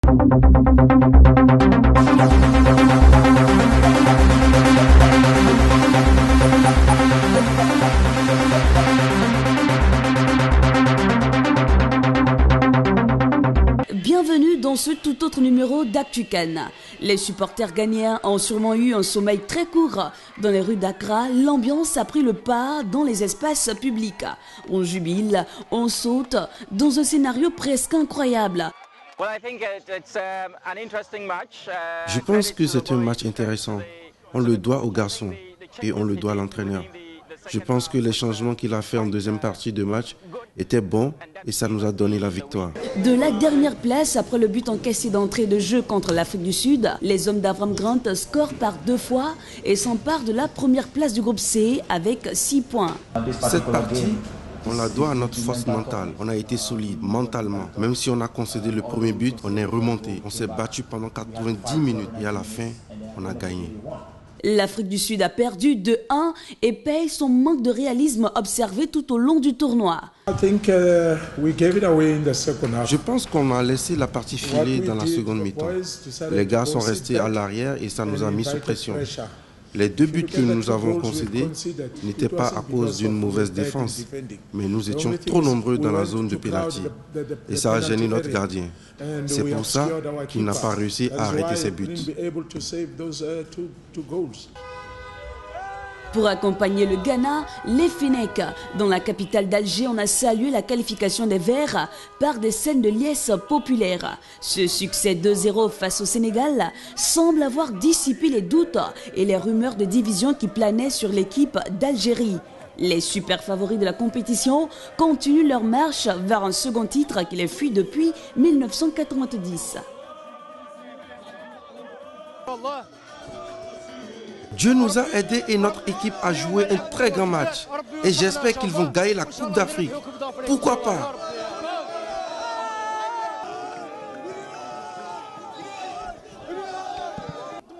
Bienvenue dans ce tout autre numéro d'Actu-CAN. Les supporters ghanéens ont sûrement eu un sommeil très court. Dans les rues d'Accra, l'ambiance a pris le pas dans les espaces publics. On jubile, on saute, dans un scénario presque incroyable. Je pense que c'est un match intéressant. On le doit aux garçons et on le doit à l'entraîneur. Je pense que les changements qu'il a fait en deuxième partie de match étaient bons et ça nous a donné la victoire. De la dernière place, après le but encaissé d'entrée de jeu contre l'Afrique du Sud, les hommes d'Avram Grant scorent par 2 fois et s'emparent de la première place du groupe C avec 6 points. Cette partie, on la doit à notre force mentale. On a été solide mentalement. Même si on a concédé le premier but, on est remonté. On s'est battu pendant 90 minutes et à la fin, on a gagné. L'Afrique du Sud a perdu 2-1 et paye son manque de réalisme observé tout au long du tournoi. Je pense qu'on a laissé la partie filer dans la seconde mi-temps. Les gars sont restés à l'arrière et ça nous a mis sous pression. Les 2 buts que nous avons concédés n'étaient pas à cause d'une mauvaise défense, mais nous étions trop nombreux dans la zone de pénalty et ça a gêné notre gardien. C'est pour ça qu'il n'a pas réussi à arrêter ses buts. Pour accompagner le Ghana, les Fennecs, dans la capitale d'Alger, on a salué la qualification des Verts par des scènes de liesse populaires. Ce succès 2-0 face au Sénégal semble avoir dissipé les doutes et les rumeurs de division qui planaient sur l'équipe d'Algérie. Les super favoris de la compétition continuent leur marche vers un second titre qui les fuit depuis 1990. Dieu nous a aidés et notre équipe a joué un très grand match. Et j'espère qu'ils vont gagner la Coupe d'Afrique. Pourquoi pas?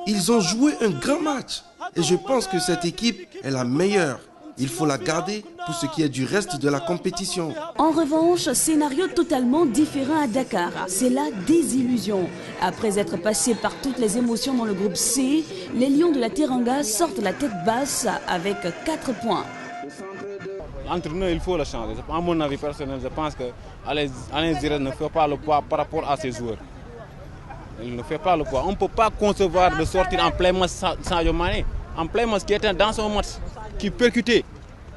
Ils ont joué un grand match. Et je pense que cette équipe est la meilleure. Il faut la garder pour ce qui est du reste de la compétition. En revanche, scénario totalement différent à Dakar. C'est la désillusion. Après être passé par toutes les émotions dans le groupe C, les Lions de la Teranga sortent la tête basse avec 4 points. L'entraîneur, il faut le changer. À mon avis personnel, je pense que Alain Giresse ne fait pas le poids par rapport à ses joueurs. Il ne fait pas le poids. On ne peut pas concevoir de sortir en plein match Sadio Mané. En plein match qui était dans son match, qui percutait,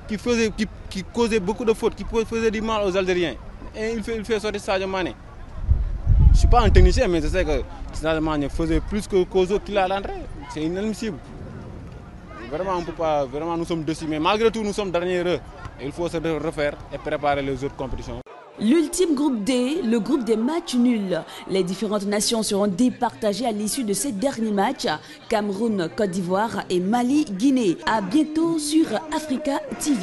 qui causait beaucoup de fautes, qui faisait du mal aux Algériens. Et il fait sortir Sadio Mané. Je ne suis pas un technicien, mais je sais que Sadio Mané faisait plus que Kozo qu'il a à l'entrée. C'est inadmissible. Vraiment, on peut pas, vraiment, nous sommes décimés. Malgré tout, nous sommes derniers heureux. Il faut se refaire et préparer les autres compétitions. L'ultime groupe D, le groupe des matchs nuls. Les différentes nations seront départagées à l'issue de ces derniers matchs. Cameroun, Côte d'Ivoire et Mali, Guinée. À bientôt sur Africa TV.